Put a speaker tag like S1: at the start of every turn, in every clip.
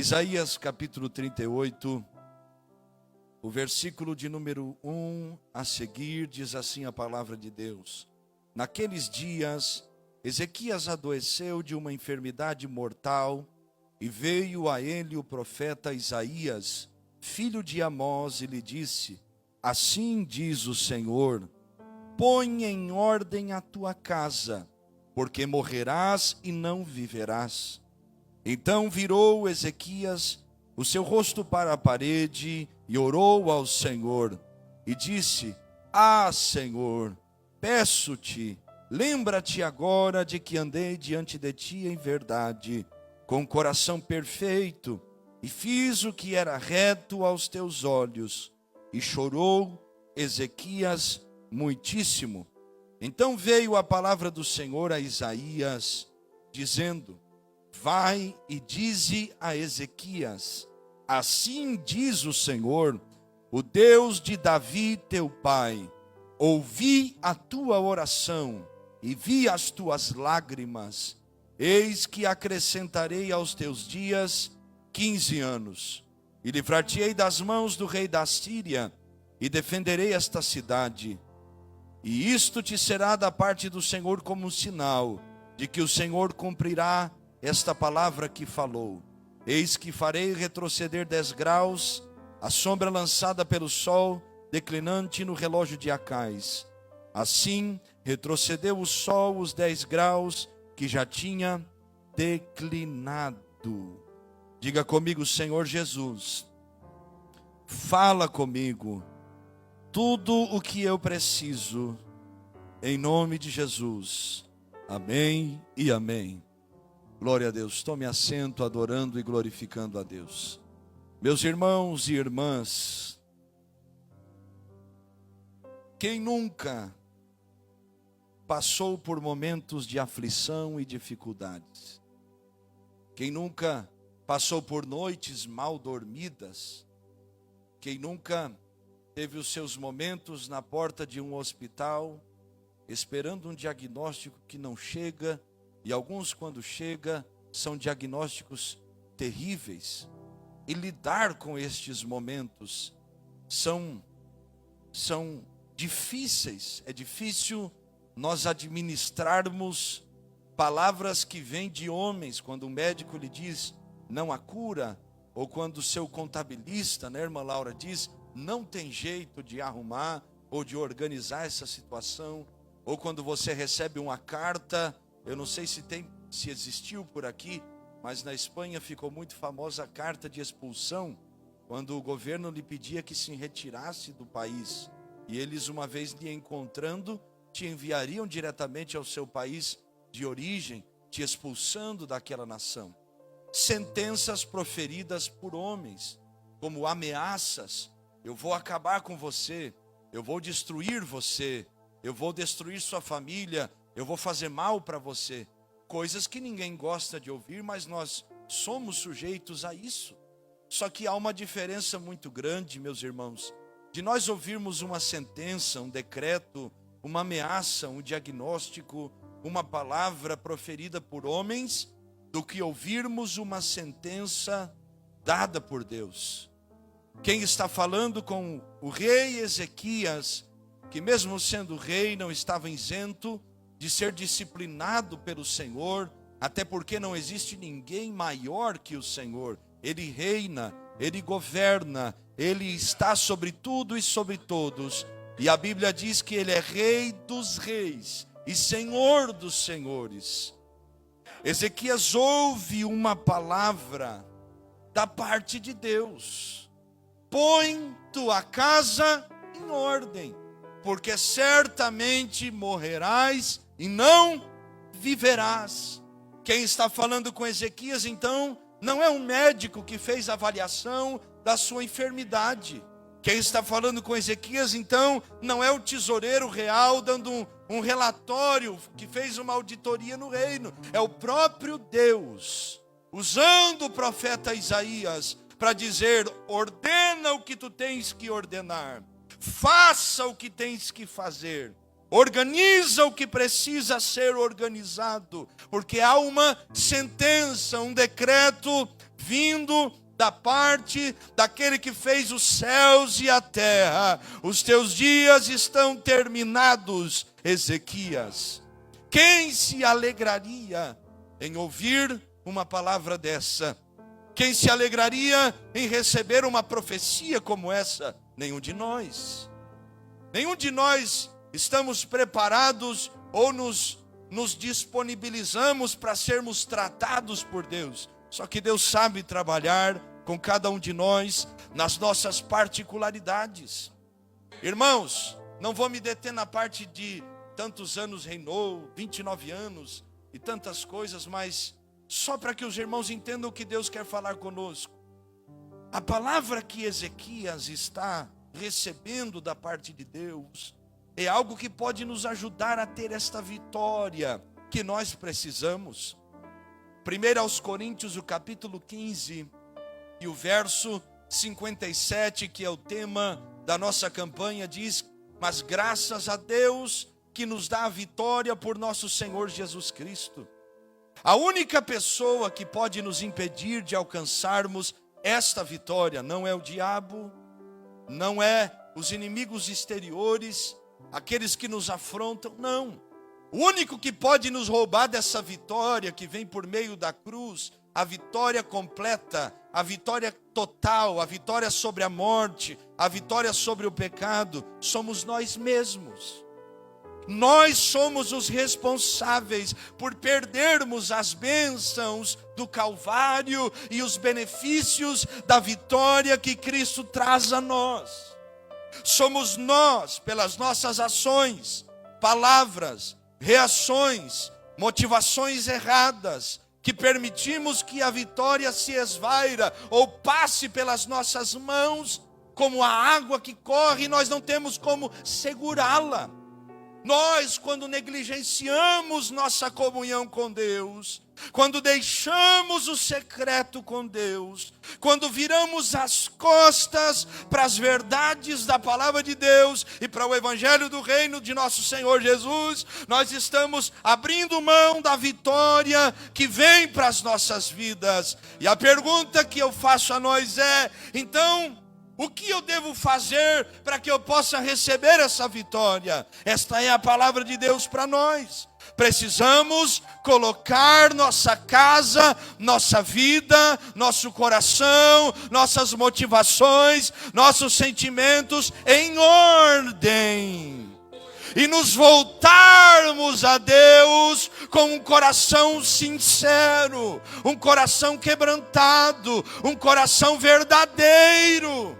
S1: Isaías capítulo 38, o versículo de número 1 a seguir, diz assim a palavra de Deus. Naqueles dias, Ezequias adoeceu de uma enfermidade mortal, e veio a ele o profeta Isaías, filho de Amós, e lhe disse: assim diz o Senhor, põe em ordem a tua casa, porque morrerás e não viverás. Então virou Ezequias o seu rosto para a parede e orou ao Senhor, e disse: ah, Senhor, peço-te, lembra-te agora de que andei diante de ti em verdade, com coração perfeito, e fiz o que era reto aos teus olhos. E chorou Ezequias muitíssimo. Então veio a palavra do Senhor a Isaías, dizendo: vai e dize a Ezequias: assim diz o Senhor, o Deus de Davi teu pai, ouvi a tua oração e vi as tuas lágrimas. Eis que acrescentarei aos teus dias 15 anos, e livrar-te-ei das mãos do rei da Síria, e defenderei esta cidade. E isto te será da parte do Senhor como um sinal, de que o Senhor cumprirá esta palavra que falou. Eis que farei retroceder 10 graus, a sombra lançada pelo sol, declinante no relógio de Acais. Assim, retrocedeu o sol os 10 graus, que já tinha declinado. Diga comigo: Senhor Jesus, fala comigo tudo o que eu preciso, em nome de Jesus. Amém e amém. Glória a Deus. Tome assento, adorando e glorificando a Deus. Meus irmãos e irmãs, quem nunca passou por momentos de aflição e dificuldades? Quem nunca passou por noites mal dormidas? Quem nunca teve os seus momentos na porta de um hospital, esperando um diagnóstico que não chega, e alguns, quando chega, são diagnósticos terríveis? E lidar com estes momentos são difíceis. É difícil nós administrarmos palavras que vêm de homens, quando o médico lhe diz: não há cura, ou quando o seu contabilista, né, irmã Laura, diz: não tem jeito de arrumar ou de organizar essa situação, ou quando você recebe uma carta. Eu não sei se existiu por aqui, mas na Espanha ficou muito famosa a carta de expulsão, quando o governo lhe pedia que se retirasse do país, e eles, uma vez lhe encontrando, te enviariam diretamente ao seu país de origem, te expulsando daquela nação. Sentenças proferidas por homens, como ameaças: eu vou acabar com você, eu vou destruir você, eu vou destruir sua família, eu vou fazer mal para você. Coisas que ninguém gosta de ouvir, mas nós somos sujeitos a isso. Só que há uma diferença muito grande, meus irmãos, de nós ouvirmos uma sentença, um decreto, uma ameaça, um diagnóstico, uma palavra proferida por homens, do que ouvirmos uma sentença dada por Deus. Quem está falando com o rei Ezequias, que mesmo sendo rei não estava isento de ser disciplinado pelo Senhor, até porque não existe ninguém maior que o Senhor. Ele reina, Ele governa, Ele está sobre tudo e sobre todos. E a Bíblia diz que Ele é Rei dos reis e Senhor dos senhores. Ezequias ouve uma palavra da parte de Deus: põe tua casa em ordem, porque certamente morrerás e não viverás. Quem está falando com Ezequias, então, não é um médico que fez a avaliação da sua enfermidade. Quem está falando com Ezequias, então, não é o tesoureiro real dando um relatório, que fez uma auditoria no reino. É o próprio Deus, usando o profeta Isaías para dizer: ordena o que tu tens que ordenar, faça o que tens que fazer, organiza o que precisa ser organizado, porque há uma sentença, um decreto vindo da parte daquele que fez os céus e a terra. Os teus dias estão terminados, Ezequias. Quem se alegraria em ouvir uma palavra dessa? Quem se alegraria em receber uma profecia como essa? Nenhum de nós. Nenhum de nós estamos preparados ou nos disponibilizamos para sermos tratados por Deus. Só que Deus sabe trabalhar com cada um de nós nas nossas particularidades. Irmãos, não vou me deter na parte de tantos anos reinou, 29 anos e tantas coisas, mas só para que os irmãos entendam o que Deus quer falar conosco. A palavra que Ezequias está recebendo da parte de Deus é algo que pode nos ajudar a ter esta vitória que nós precisamos. 1 aos Coríntios, o capítulo 15 e o verso 57, que é o tema da nossa campanha, diz: mas graças a Deus que nos dá a vitória por nosso Senhor Jesus Cristo. A única pessoa que pode nos impedir de alcançarmos esta vitória não é o diabo, não é os inimigos exteriores, aqueles que nos afrontam, não. O único que pode nos roubar dessa vitória que vem por meio da cruz, a vitória completa, a vitória total, a vitória sobre a morte, a vitória sobre o pecado, somos nós mesmos. Nós somos os responsáveis por perdermos as bênçãos do Calvário e os benefícios da vitória que Cristo traz a nós. Somos nós, pelas nossas ações, palavras, reações, motivações erradas, que permitimos que a vitória se esvaira ou passe pelas nossas mãos como a água que corre e nós não temos como segurá-la. Nós, quando negligenciamos nossa comunhão com Deus, quando deixamos o secreto com Deus, quando viramos as costas para as verdades da palavra de Deus e para o evangelho do reino de nosso Senhor Jesus, nós estamos abrindo mão da vitória que vem para as nossas vidas. E a pergunta que eu faço a nós é: então, o que eu devo fazer para que eu possa receber essa vitória? Esta é a palavra de Deus para nós. Precisamos colocar nossa casa, nossa vida, nosso coração, nossas motivações, nossos sentimentos em ordem. E nos voltarmos a Deus com um coração sincero, um coração quebrantado, um coração verdadeiro.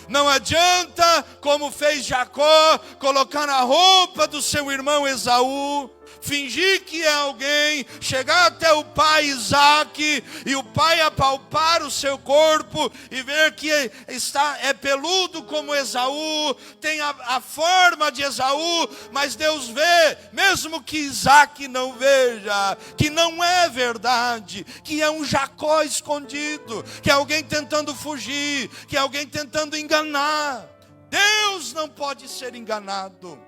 S1: Não adianta, como fez Jacó, colocar na roupa do seu irmão Esaú, fingir que é alguém, chegar até o pai Isaque e o pai apalpar o seu corpo e ver que é peludo como Esaú, tem a forma de Esaú, mas Deus vê, mesmo que Isaque não veja, que não é verdade, que é um Jacó escondido, que é alguém tentando fugir, que é alguém tentando enganar. Deus não pode ser enganado,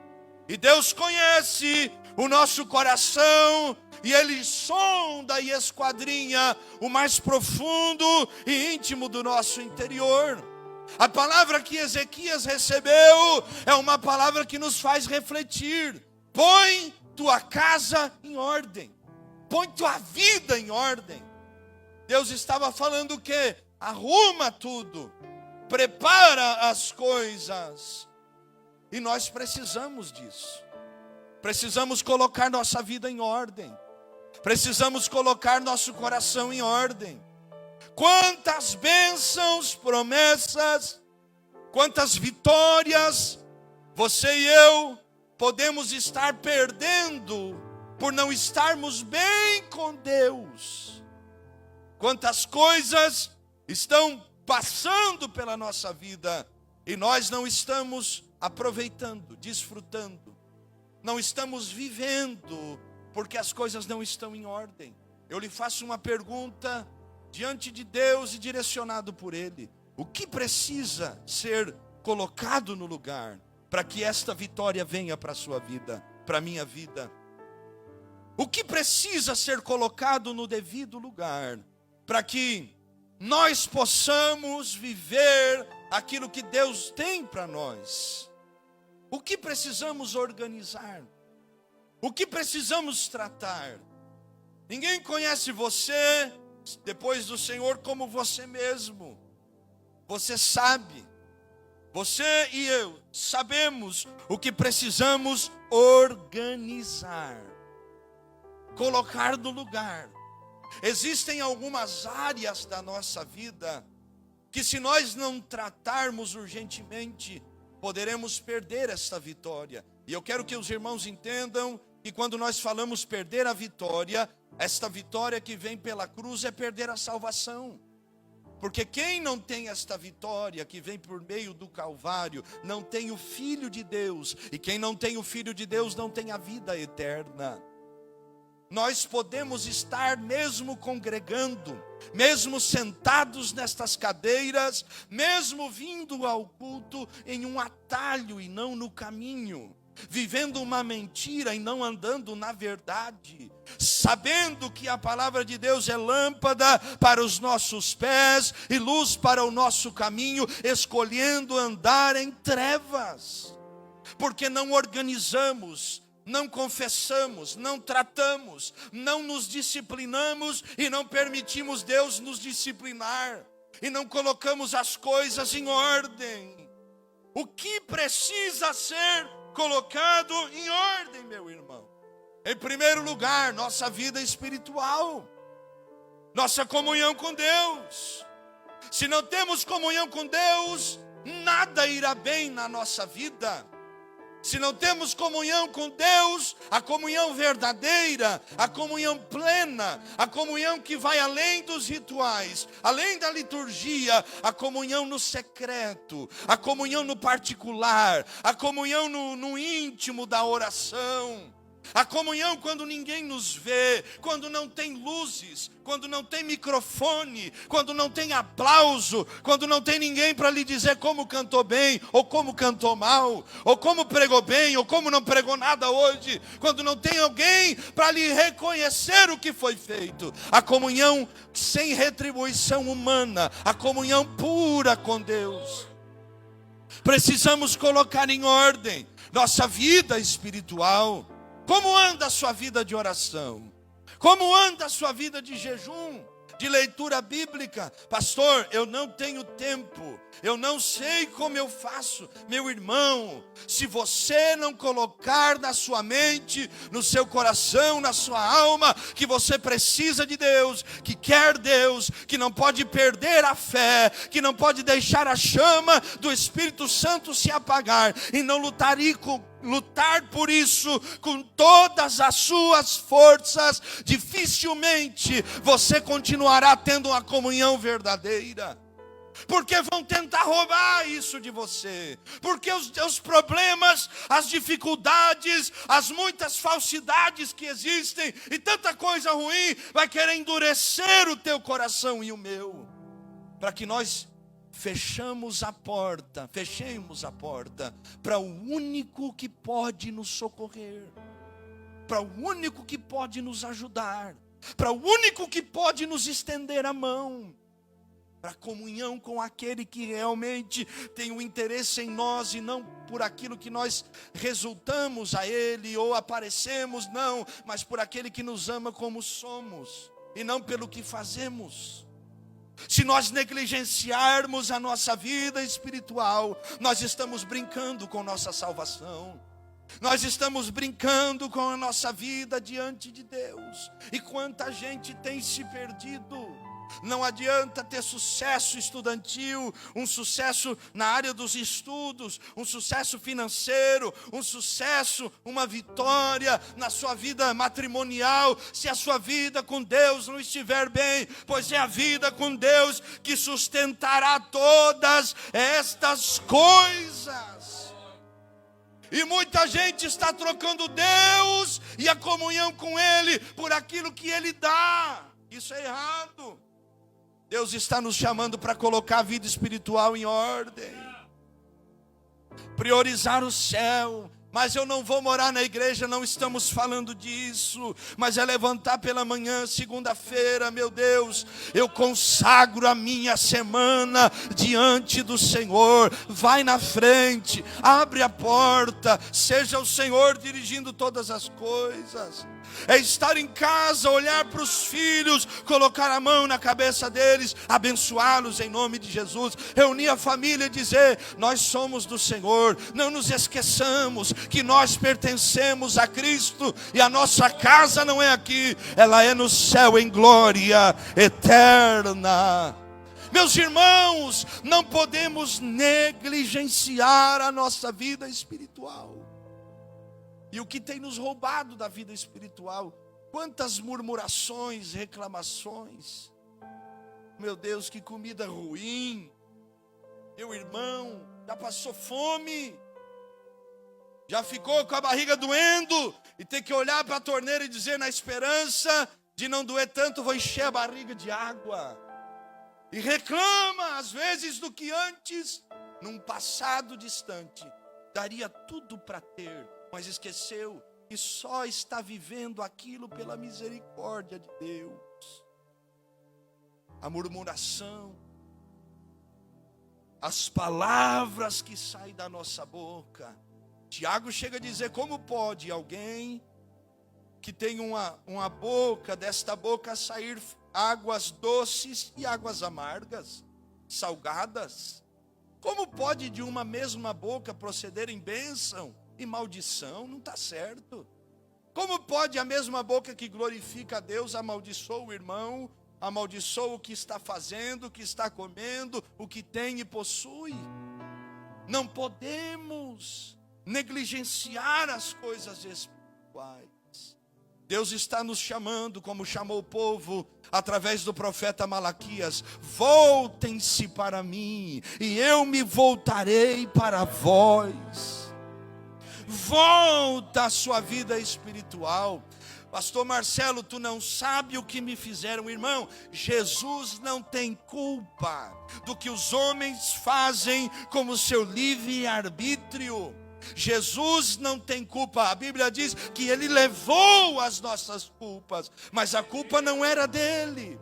S1: e Deus conhece o nosso coração, e Ele sonda e esquadrinha o mais profundo e íntimo do nosso interior. A palavra que Ezequias recebeu é uma palavra que nos faz refletir. Põe tua casa em ordem, põe tua vida em ordem. Deus estava falando o quê? Arruma tudo, prepara as coisas, e nós precisamos disso. Precisamos colocar nossa vida em ordem. Precisamos colocar nosso coração em ordem. Quantas bênçãos, promessas, quantas vitórias você e eu podemos estar perdendo por não estarmos bem com Deus. Quantas coisas estão passando pela nossa vida e nós não estamos aproveitando, desfrutando. Não estamos vivendo, porque as coisas não estão em ordem. Eu lhe faço uma pergunta diante de Deus e direcionado por Ele. O que precisa ser colocado no lugar para que esta vitória venha para a sua vida, para a minha vida? O que precisa ser colocado no devido lugar para que nós possamos viver aquilo que Deus tem para nós. O que precisamos organizar? O que precisamos tratar? Ninguém conhece você depois do Senhor como você mesmo. Você sabe. Você e eu sabemos o que precisamos organizar, colocar no lugar. Existem algumas áreas da nossa vida que, se nós não tratarmos urgentemente, poderemos perder esta vitória. E eu quero que os irmãos entendam que quando nós falamos perder a vitória, esta vitória que vem pela cruz é perder a salvação. Porque quem não tem esta vitória que vem por meio do Calvário, não tem o Filho de Deus. E quem não tem o Filho de Deus não tem a vida eterna. Nós podemos estar mesmo congregando, mesmo sentados nestas cadeiras, mesmo vindo ao culto em um atalho e não no caminho, vivendo uma mentira e não andando na verdade, sabendo que a palavra de Deus é lâmpada para os nossos pés e luz para o nosso caminho, escolhendo andar em trevas, porque não organizamos, não confessamos, não tratamos, não nos disciplinamos e não permitimos Deus nos disciplinar, e não colocamos as coisas em ordem. O que precisa ser colocado em ordem, meu irmão? Em primeiro lugar, nossa vida espiritual, nossa comunhão com Deus. Se não temos comunhão com Deus, nada irá bem na nossa vida. Se não temos comunhão com Deus, a comunhão verdadeira, a comunhão plena, a comunhão que vai além dos rituais, além da liturgia, a comunhão no secreto, a comunhão no particular, a comunhão no íntimo da oração, a comunhão quando ninguém nos vê, quando não tem luzes, quando não tem microfone, quando não tem aplauso, quando não tem ninguém para lhe dizer como cantou bem, ou como cantou mal, ou como pregou bem, ou como não pregou nada hoje, quando não tem alguém para lhe reconhecer o que foi feito. A comunhão sem retribuição humana, a comunhão pura com Deus. Precisamos colocar em ordem nossa vida espiritual. Como anda a sua vida de oração? Como anda a sua vida de jejum, de leitura bíblica? Pastor, eu não tenho tempo, eu não sei como eu faço. Meu irmão, se você não colocar na sua mente, no seu coração, na sua alma, que você precisa de Deus, que quer Deus, que não pode perder a fé, que não pode deixar a chama do Espírito Santo se apagar, e não lutar por isso com todas as suas forças, dificilmente você continuará tendo uma comunhão verdadeira. Porque vão tentar roubar isso de você. Porque os problemas, as dificuldades, as muitas falsidades que existem e tanta coisa ruim vai querer endurecer o teu coração e o meu, para que nós fechemos a porta para o único que pode nos socorrer, para o único que pode nos ajudar, para o único que pode nos estender a mão, para a comunhão com aquele que realmente tem um interesse em nós, e não por aquilo que nós resultamos a ele ou aparecemos, não, mas por aquele que nos ama como somos e não pelo que fazemos. Se nós negligenciarmos a nossa vida espiritual, nós estamos brincando com nossa salvação. Nós estamos brincando com a nossa vida diante de Deus. E quanta gente tem se perdido. Não adianta ter sucesso estudantil, um sucesso na área dos estudos, um sucesso financeiro, um sucesso, uma vitória na sua vida matrimonial, se a sua vida com Deus não estiver bem, pois é a vida com Deus que sustentará todas estas coisas. E muita gente está trocando Deus e a comunhão com Ele por aquilo que Ele dá. Isso é errado. Deus está nos chamando para colocar a vida espiritual em ordem, priorizar o céu, Mas eu não vou morar na igreja, não estamos falando disso. Mas é levantar pela manhã, segunda-feira, meu Deus, eu consagro a minha semana diante do Senhor. Vai na frente, abre a porta, seja o Senhor dirigindo todas as coisas. É estar em casa, olhar para os filhos, colocar a mão na cabeça deles, abençoá-los em nome de Jesus, reunir a família e dizer: nós somos do Senhor. Não nos esqueçamos que nós pertencemos a Cristo e a nossa casa não é aqui, ela é no céu em glória eterna. Meus irmãos, não podemos negligenciar a nossa vida espiritual. E o que tem nos roubado da vida espiritual? Quantas murmurações, reclamações. Meu Deus, que comida ruim. Meu irmão, já passou fome. Já ficou com a barriga doendo. E tem que olhar para a torneira e dizer: na esperança de não doer tanto, vou encher a barriga de água. E reclama, às vezes, do que antes, num passado distante, daria tudo para ter. Mas esqueceu que só está vivendo aquilo pela misericórdia de Deus. A murmuração, as palavras que saem da nossa boca. Tiago chega a dizer: como pode alguém que tem uma boca, desta boca sair águas doces e águas amargas, salgadas? Como pode de uma mesma boca procederem bênção e maldição? Não está certo. Como pode a mesma boca que glorifica a Deus amaldiçoa o irmão, amaldiçoa o que está fazendo, o que está comendo, o que tem e possui? Não podemos negligenciar as coisas espirituais. Deus está nos chamando, como chamou o povo através do profeta Malaquias: voltem-se para mim e eu me voltarei para vós. Volta à sua vida espiritual. Pastor Marcelo, tu não sabe o que me fizeram. Irmão, Jesus não tem culpa do que os homens fazem como seu livre-arbítrio. Jesus não tem culpa. A Bíblia diz que ele levou as nossas culpas, mas a culpa não era dele.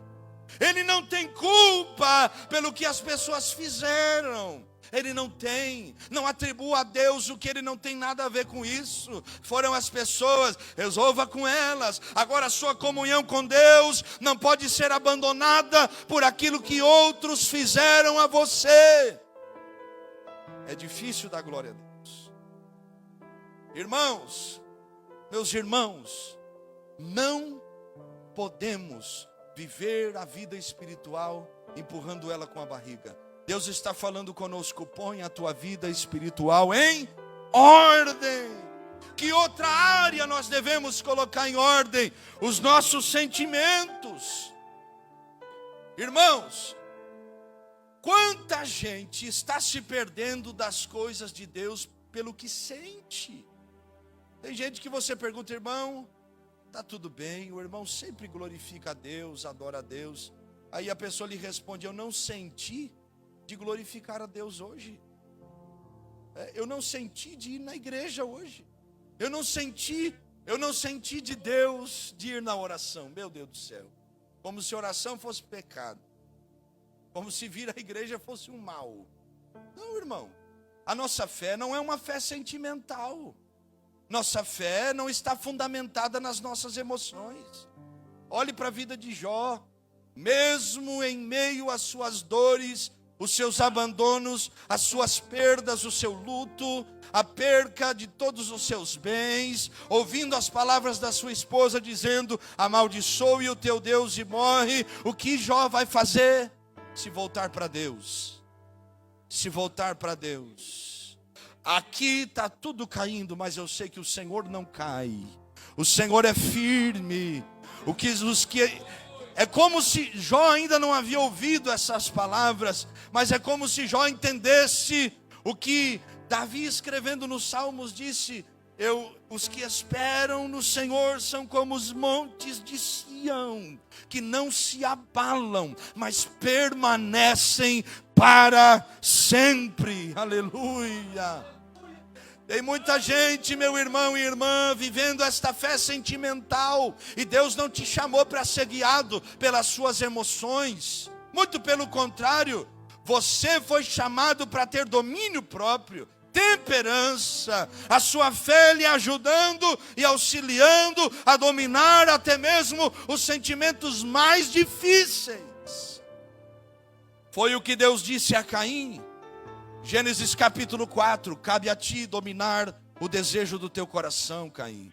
S1: Ele não tem culpa pelo que as pessoas fizeram. Ele não tem, não atribua a Deus o que ele não tem nada a ver com isso. Foram as pessoas, resolva com elas. Agora a sua comunhão com Deus não pode ser abandonada por aquilo que outros fizeram a você. É difícil dar glória a Deus. Irmãos, meus irmãos, não podemos viver a vida espiritual empurrando ela com a barriga. Deus está falando conosco: põe a tua vida espiritual em ordem. Que outra área nós devemos colocar em ordem? Os nossos sentimentos. Irmãos, quanta gente está se perdendo das coisas de Deus pelo que sente. Tem gente que você pergunta: irmão, está tudo bem? O irmão sempre glorifica a Deus, adora a Deus. Aí a pessoa lhe responde: eu não senti de glorificar a Deus hoje. Eu não senti de ir na igreja hoje. Eu não senti de Deus de ir na oração. Meu Deus do céu. Como se oração fosse pecado. Como se vir à igreja fosse um mal. Não, irmão. A nossa fé não é uma fé sentimental. Nossa fé não está fundamentada nas nossas emoções. Olhe para a vida de Jó. Mesmo em meio às suas dores, os seus abandonos, as suas perdas, o seu luto, a perca de todos os seus bens, ouvindo as palavras da sua esposa dizendo: amaldiçoe o teu Deus e morre. O que Jó vai fazer? Se voltar para Deus. Se voltar para Deus. Aqui está tudo caindo, mas eu sei que o Senhor não cai. O Senhor é firme. É como se Jó ainda não havia ouvido essas palavras, mas é como se Jó entendesse o que Davi, escrevendo nos Salmos, disse: os que esperam no Senhor são como os montes de Sião, que não se abalam, mas permanecem para sempre. Aleluia. Tem muita gente, meu irmão e irmã, vivendo esta fé sentimental, e Deus não te chamou para ser guiado pelas suas emoções. Muito pelo contrário, você foi chamado para ter domínio próprio, temperança, a sua fé lhe ajudando e auxiliando a dominar até mesmo os sentimentos mais difíceis. Foi o que Deus disse a Caim. Gênesis capítulo 4, cabe a ti dominar o desejo do teu coração, Caim.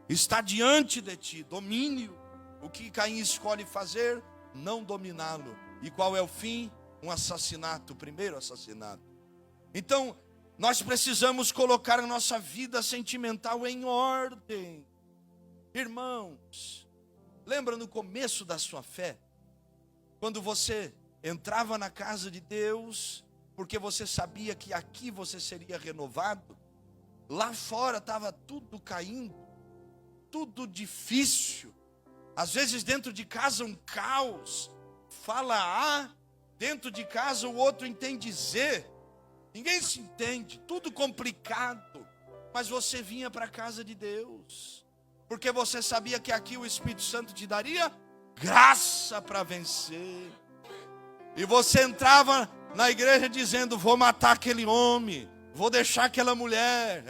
S1: Está diante de ti, domínio. O que Caim escolhe fazer? Não dominá-lo. E qual é o fim? Um assassinato, o primeiro assassinato. Então, nós precisamos colocar a nossa vida sentimental em ordem. Irmãos, lembra no começo da sua fé? Quando você entrava na casa de Deus, porque você sabia que aqui você seria renovado, lá fora estava tudo caindo, tudo difícil, às vezes dentro de casa um caos, fala A, dentro de casa o outro entende Z, ninguém se entende, tudo complicado, mas você vinha para a casa de Deus, porque você sabia que aqui o Espírito Santo te daria graça para vencer, e você entrava na igreja dizendo, vou matar aquele homem, vou deixar aquela mulher,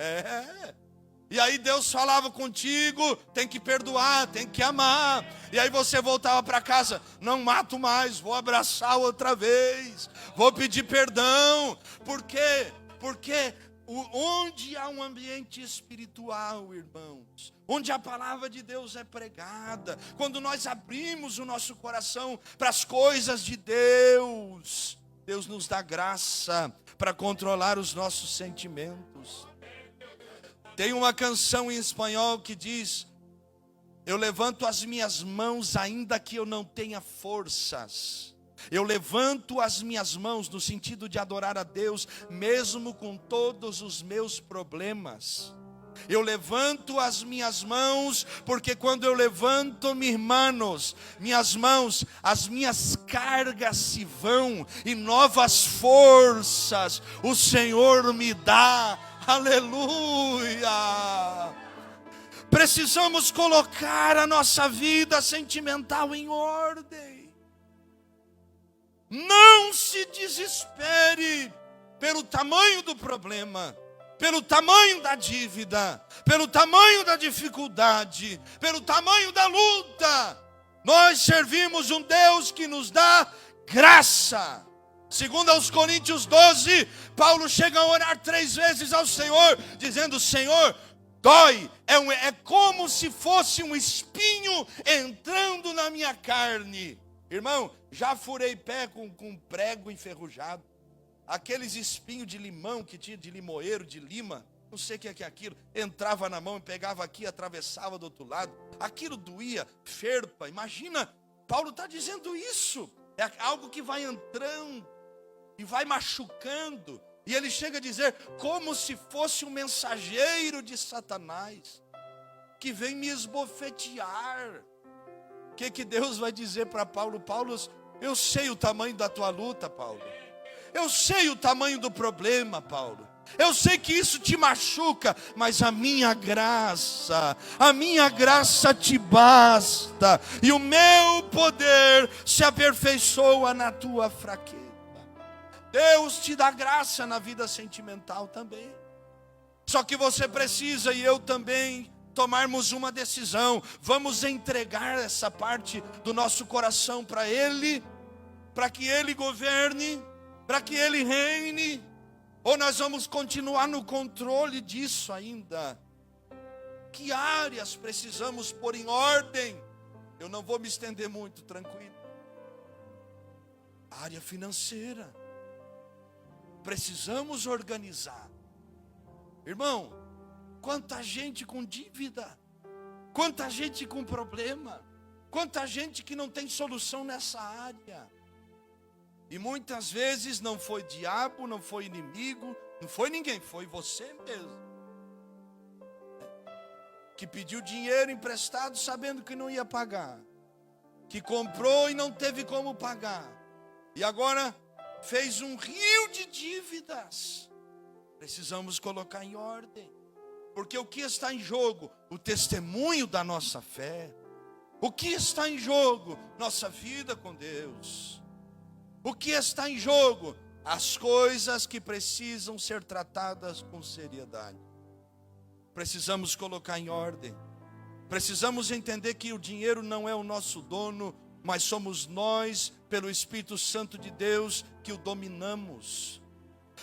S1: E aí Deus falava contigo, tem que perdoar, tem que amar. E aí você voltava para casa, não mato mais, vou abraçar outra vez, vou pedir perdão. Por quê? Porque onde há um ambiente espiritual, irmãos, onde a palavra de Deus é pregada, quando nós abrimos o nosso coração para as coisas de Deus, Deus nos dá graça para controlar os nossos sentimentos. Tem uma canção em espanhol que diz, eu levanto as minhas mãos ainda que eu não tenha forças. Eu levanto as minhas mãos no sentido de adorar a Deus, mesmo com todos os meus problemas. Eu levanto as minhas mãos, porque quando eu levanto minhas mãos, as minhas cargas se vão, e novas forças o Senhor me dá. Aleluia! Precisamos colocar a nossa vida sentimental em ordem. Não se desespere pelo tamanho do problema, pelo tamanho da dívida, pelo tamanho da dificuldade, pelo tamanho da luta. Nós servimos um Deus que nos dá graça. Segundo aos Coríntios 12, Paulo chega a orar 3 vezes ao Senhor, dizendo, Senhor, dói, é como se fosse um espinho entrando na minha carne. Irmão, já furei pé com prego enferrujado. Aqueles espinhos de limão que tinha, de limoeiro, de lima, não sei o que é aquilo, entrava na mão e pegava aqui, atravessava do outro lado, aquilo doía, ferpa, imagina, Paulo está dizendo isso, é algo que vai entrando, e vai machucando, e ele chega a dizer, como se fosse um mensageiro de Satanás, que vem me esbofetear. O que Deus vai dizer para Paulo? Paulo, eu sei o tamanho da tua luta, Paulo. Eu sei o tamanho do problema, Paulo. Eu sei que isso te machuca, mas a minha graça te basta. E o meu poder se aperfeiçoa na tua fraqueza. Deus te dá graça na vida sentimental também. Só que você precisa, e eu também, tomarmos uma decisão. Vamos entregar essa parte do nosso coração para Ele, para que Ele governe, para que Ele reine, ou nós vamos continuar no controle disso ainda? Que áreas precisamos pôr em ordem? Eu não vou me estender muito, tranquilo. Área financeira. Precisamos organizar. Irmão, quanta gente com dívida, quanta gente com problema, quanta gente que não tem solução nessa área. E muitas vezes não foi diabo, não foi inimigo, não foi ninguém, foi você mesmo. Que pediu dinheiro emprestado sabendo que não ia pagar. Que comprou e não teve como pagar. E agora fez um rio de dívidas. Precisamos colocar em ordem. Porque o que está em jogo? O testemunho da nossa fé. O que está em jogo? Nossa vida com Deus. O que está em jogo? As coisas que precisam ser tratadas com seriedade. Precisamos colocar em ordem. Precisamos entender que o dinheiro não é o nosso dono, mas somos nós, pelo Espírito Santo de Deus, que o dominamos.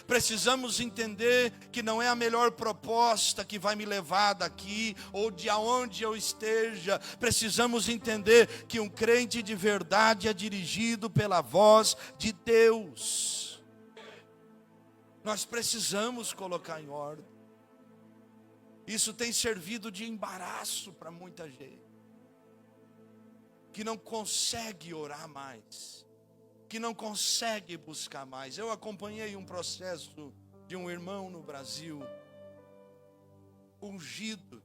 S1: Precisamos entender que não é a melhor proposta que vai me levar daqui ou de aonde eu esteja. Precisamos entender que um crente de verdade é dirigido pela voz de Deus. Nós precisamos colocar em ordem. Isso tem servido de embaraço para muita gente, que não consegue orar mais, que não consegue buscar mais. Eu acompanhei um processo de um irmão no Brasil, ungido,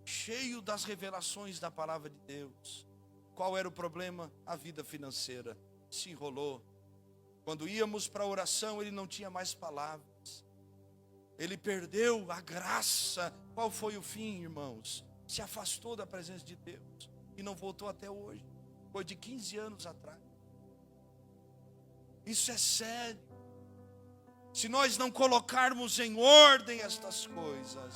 S1: cheio das revelações da palavra de Deus. Qual era o problema? A vida financeira. Se enrolou. Quando íamos para a oração, ele não tinha mais palavras. Ele perdeu a graça. Qual foi o fim, irmãos? Se afastou da presença de Deus e não voltou até hoje. Foi de 15 anos atrás. Isso é sério. Se nós não colocarmos em ordem estas coisas,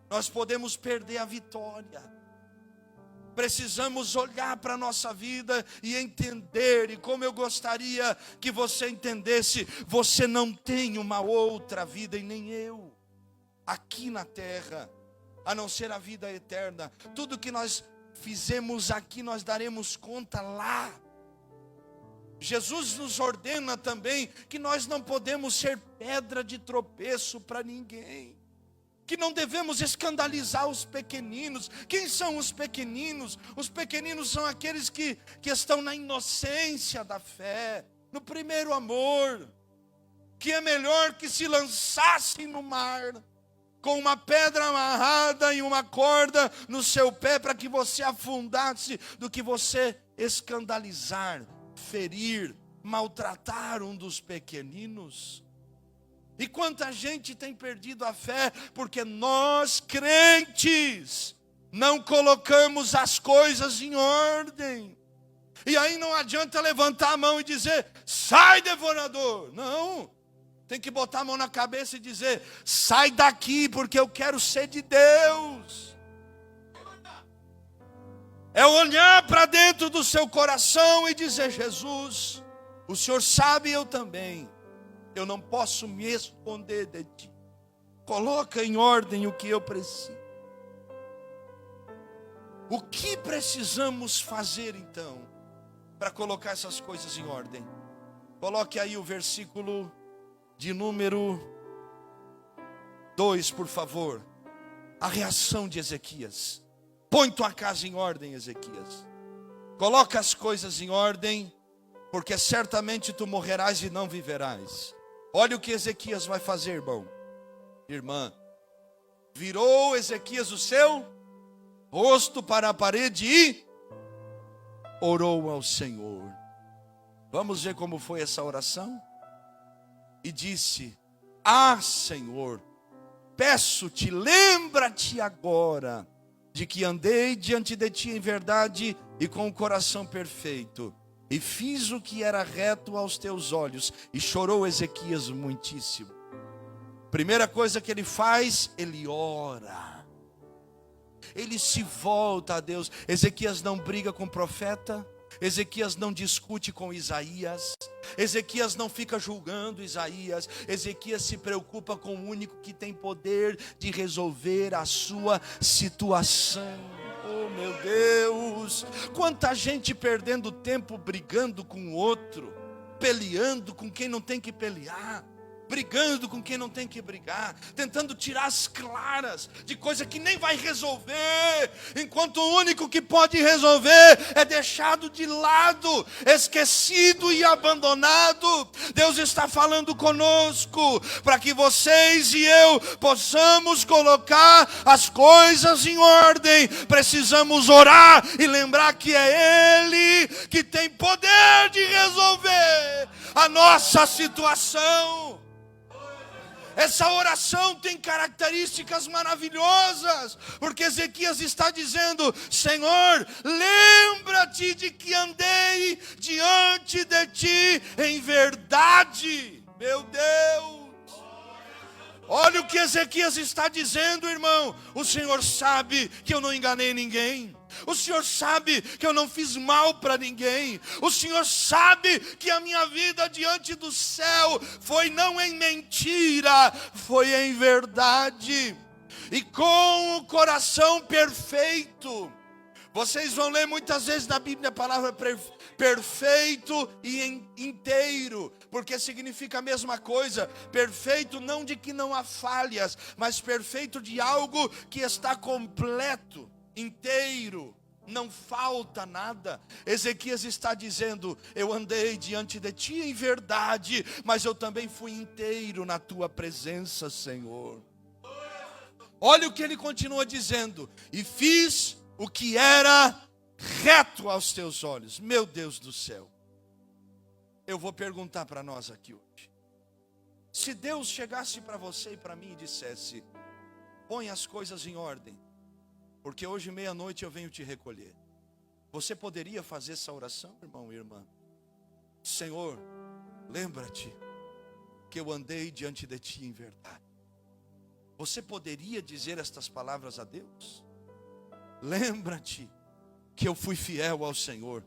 S1: nós podemos perder a vitória. Precisamos olhar para a nossa vida e entender, e como eu gostaria que você entendesse, você não tem uma outra vida e nem eu, aqui na terra, a não ser a vida eterna. Tudo que nós fizemos aqui, nós daremos conta lá. Jesus nos ordena também que nós não podemos ser pedra de tropeço para ninguém, que não devemos escandalizar os pequeninos. Quem são os pequeninos? Os pequeninos são aqueles que estão na inocência da fé, no primeiro amor, que é melhor que se lançassem no mar, com uma pedra amarrada e uma corda no seu pé para que você afundasse, do que você escandalizar, ferir, maltratar um dos pequeninos. E quanta gente tem perdido a fé, porque nós crentes não colocamos as coisas em ordem. E aí não adianta levantar a mão e dizer: sai, devorador. Não, tem que botar a mão na cabeça e dizer: sai daqui, porque eu quero ser de Deus. É olhar para dentro do seu coração e dizer: Jesus, o Senhor sabe, eu também. Eu não posso me esconder de ti. Coloca em ordem o que eu preciso. O que precisamos fazer então para colocar essas coisas em ordem? Coloque aí o versículo de número 2, por favor. A reação de Ezequias. Põe tua casa em ordem, Ezequias. Coloca as coisas em ordem, porque certamente tu morrerás e não viverás. Olha o que Ezequias vai fazer, irmão. Irmã. Virou Ezequias o seu rosto para a parede e orou ao Senhor. Vamos ver como foi essa oração? E disse: ah, Senhor, peço-te, lembra-te agora de que andei diante de ti em verdade e com o coração perfeito, e fiz o que era reto aos teus olhos. E chorou Ezequias muitíssimo. Primeira coisa que ele faz, ele ora. Ele se volta a Deus. Ezequias não briga com o profeta. Ezequias não discute com Isaías. Ezequias não fica julgando Isaías. Ezequias se preocupa com o único que tem poder de resolver a sua situação. Oh, meu Deus, quanta gente perdendo tempo brigando com o outro, peleando com quem não tem que pelear, brigando com quem não tem que brigar, tentando tirar as claras de coisa que nem vai resolver, enquanto o único que pode resolver é deixado de lado, esquecido e abandonado. Deus está falando conosco para que vocês e eu possamos colocar as coisas em ordem. Precisamos orar e lembrar que é Ele que tem poder de resolver a nossa situação. Essa oração tem características maravilhosas, porque Ezequias está dizendo: Senhor, lembra-te de que andei diante de ti em verdade. Meu Deus! Olha o que Ezequias está dizendo, irmão. O Senhor sabe que eu não enganei ninguém. O Senhor sabe que eu não fiz mal para ninguém. O Senhor sabe que a minha vida diante do céu foi não em mentira, foi em verdade. E com o coração perfeito. Vocês vão ler muitas vezes na Bíblia a palavra perfeito e inteiro, porque significa a mesma coisa. Perfeito não de que não há falhas, mas perfeito de algo que está completo, inteiro, não falta nada. Ezequias está dizendo: eu andei diante de ti em verdade, mas eu também fui inteiro na tua presença, Senhor. Olha o que ele continua dizendo: e fiz o que era reto aos teus olhos. Meu Deus do céu. Eu vou perguntar para nós aqui hoje. Se Deus chegasse para você e para mim e dissesse: põe as coisas em ordem, porque hoje meia-noite eu venho te recolher. Você poderia fazer essa oração, irmão e irmã? Senhor, lembra-te que eu andei diante de ti em verdade. Você poderia dizer estas palavras a Deus? Lembra-te que eu fui fiel ao Senhor.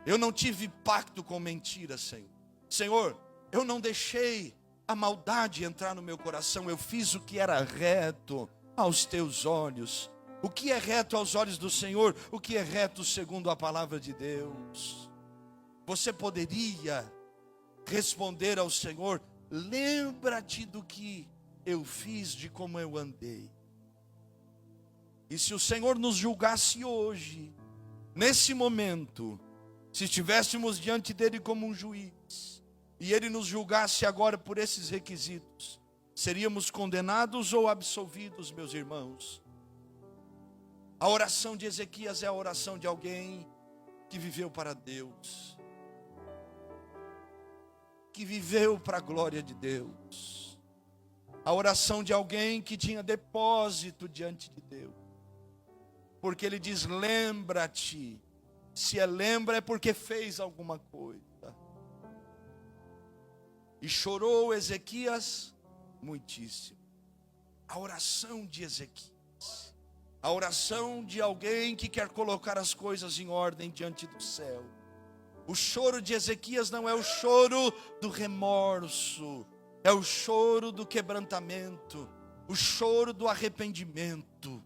S1: Eu não tive pacto com mentira, Senhor. Senhor, eu não deixei a maldade entrar no meu coração. Eu fiz o que era reto aos teus olhos. O que é reto aos olhos do Senhor? O que é reto segundo a palavra de Deus? Você poderia responder ao Senhor: lembra-te do que eu fiz, de como eu andei. E se o Senhor nos julgasse hoje, nesse momento, se estivéssemos diante dele como um juiz, e ele nos julgasse agora por esses requisitos, seríamos condenados ou absolvidos, meus irmãos? A oração de Ezequias é a oração de alguém que viveu para Deus, que viveu para a glória de Deus. A oração de alguém que tinha depósito diante de Deus. Porque ele diz: lembra-te. Se é lembra é porque fez alguma coisa. E chorou Ezequias muitíssimo. A oração de Ezequias, a oração de alguém que quer colocar as coisas em ordem diante do céu. O choro de Ezequias não é o choro do remorso, é o choro do quebrantamento, o choro do arrependimento,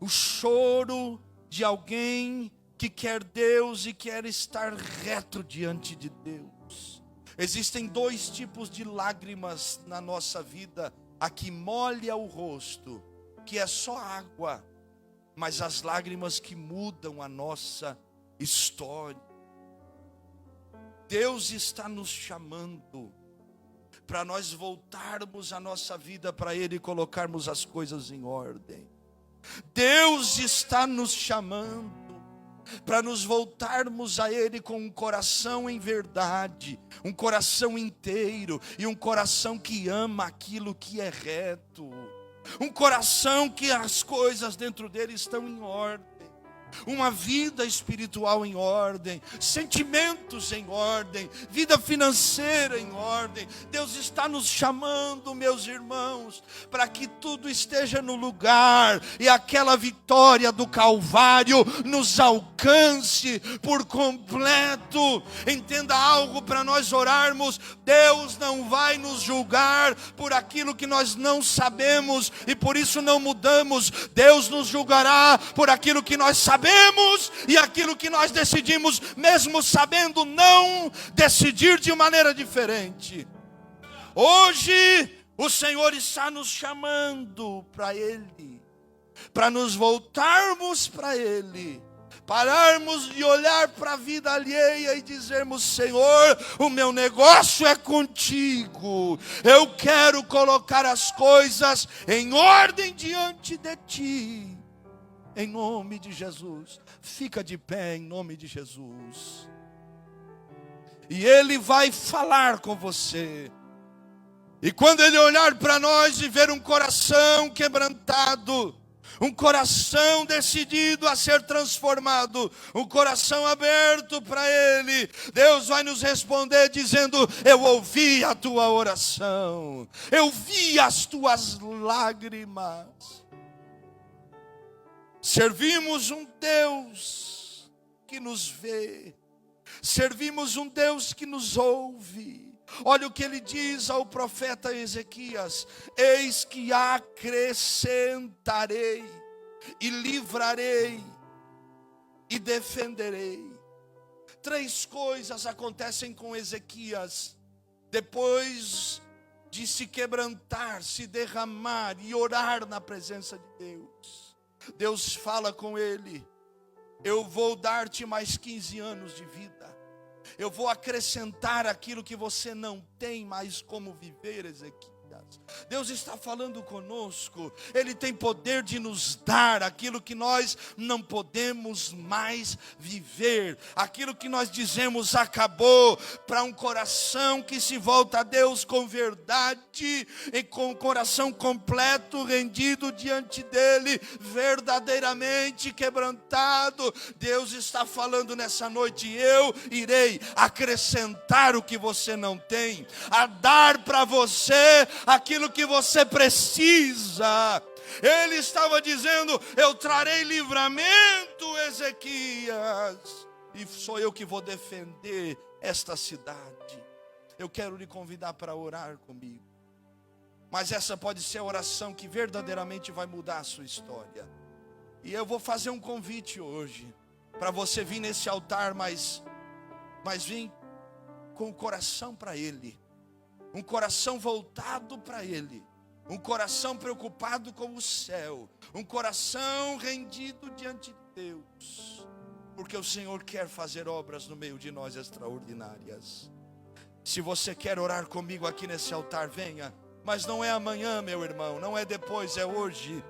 S1: o choro de alguém que quer Deus e quer estar reto diante de Deus. Existem dois tipos de lágrimas na nossa vida: a que molha o rosto, que é só água, mas as lágrimas que mudam a nossa história. Deus está nos chamando para nós voltarmos a nossa vida para Ele e colocarmos as coisas em ordem. Deus está nos chamando para nos voltarmos a Ele com um coração em verdade, um coração inteiro e um coração que ama aquilo que é reto, um coração que as coisas dentro dele estão em ordem. Uma vida espiritual em ordem, sentimentos em ordem, vida financeira em ordem. Deus está nos chamando, meus irmãos, para que tudo esteja no lugar e aquela vitória do Calvário nos alcance por completo. Entenda algo para nós orarmos: Deus não vai nos julgar por aquilo que nós não sabemos e por isso não mudamos. Deus nos julgará por aquilo que nós sabemos e aquilo que nós decidimos, mesmo sabendo não decidir de maneira diferente. Hoje o Senhor está nos chamando para Ele, para nos voltarmos para Ele, pararmos de olhar para a vida alheia e dizermos: Senhor, o meu negócio é contigo, eu quero colocar as coisas em ordem diante de Ti. Em nome de Jesus, fica de pé em nome de Jesus. E Ele vai falar com você. E quando Ele olhar para nós e ver um coração quebrantado, um coração decidido a ser transformado, um coração aberto para Ele, Deus vai nos responder dizendo: eu ouvi a tua oração, eu vi as tuas lágrimas. Servimos um Deus que nos vê, servimos um Deus que nos ouve. Olha o que Ele diz ao profeta Ezequias: eis que acrescentarei, e livrarei, e defenderei. 3 coisas acontecem com Ezequias, depois de se quebrantar, se derramar e orar na presença de Deus. Deus fala com ele: eu vou dar-te mais 15 anos de vida. Eu vou acrescentar aquilo que você não tem mais como viver, Ezequias. Deus está falando conosco. Ele tem poder de nos dar aquilo que nós não podemos mais viver, aquilo que nós dizemos acabou, para um coração que se volta a Deus com verdade e com o coração completo, rendido diante dele, verdadeiramente quebrantado. Deus está falando nessa noite: eu irei acrescentar o que você não tem, a dar para você aquilo que você precisa. Ele estava dizendo: eu trarei livramento, Ezequias, e sou eu que vou defender esta cidade. Eu quero lhe convidar para orar comigo, mas essa pode ser a oração que verdadeiramente vai mudar a sua história. E eu vou fazer um convite hoje para você vir nesse altar, mas vir com o coração para Ele, um coração voltado para Ele, um coração preocupado com o céu, um coração rendido diante de Deus, porque o Senhor quer fazer obras no meio de nós extraordinárias. Se você quer orar comigo aqui nesse altar, venha, mas não é amanhã, meu irmão, não é depois, é hoje.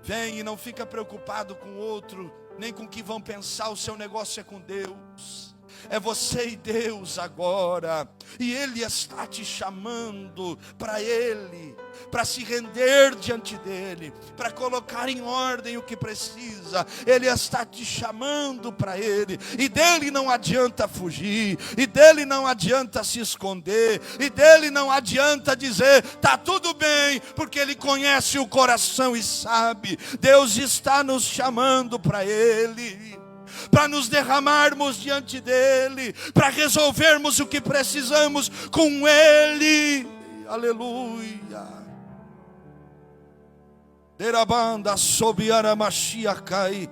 S1: Vem e não fica preocupado com o outro, nem com o que vão pensar. O seu negócio é com Deus. É você e Deus agora, e Ele está te chamando para Ele, para se render diante dEle, para colocar em ordem o que precisa. Ele está te chamando para Ele, e dEle não adianta fugir, e dEle não adianta se esconder, e dEle não adianta dizer, está tudo bem, porque Ele conhece o coração e sabe. Deus está nos chamando para Ele, para nos derramarmos diante dEle, para resolvermos o que precisamos com Ele. Aleluia. Derabanda sobiara mashiakai,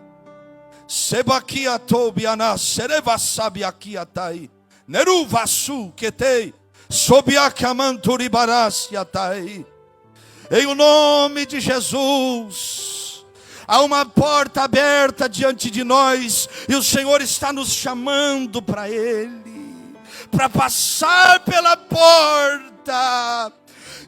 S1: sebakia tobiana sereva sabiakiatai, neruvasu ketei, sobiakamanturi barasiatai. Em o nome de Jesus, há uma porta aberta diante de nós, e o Senhor está nos chamando para Ele, para passar pela porta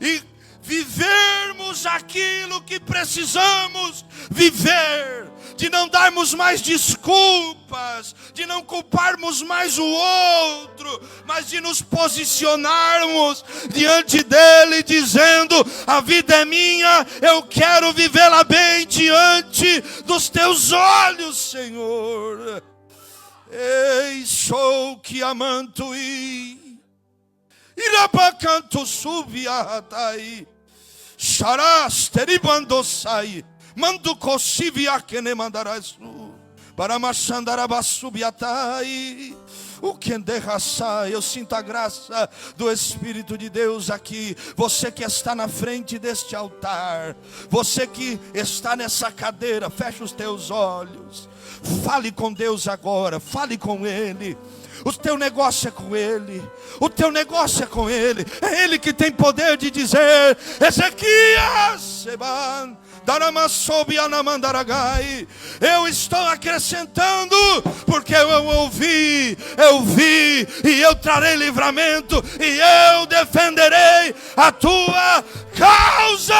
S1: e vivermos aquilo que precisamos viver, de não darmos mais desculpas, de não culparmos mais o outro, mas de nos posicionarmos diante dEle, dizendo: a vida é minha, eu quero vivê-la bem diante dos teus olhos, Senhor. Ei, sou que amanto irabacanto subiatai, charas teribandosai, mando cosivia que ne mandarasu, para machandarabasubiatai. O que enderraçar, eu sinto a graça do Espírito de Deus aqui. Você que está na frente deste altar, você que está nessa cadeira, fecha os teus olhos, fale com Deus agora, fale com Ele. O teu negócio é com Ele, o teu negócio é com Ele. É Ele que tem poder de dizer: Ezequias, Seban, eu estou acrescentando, porque eu vi, e eu trarei livramento, e eu defenderei a tua causa.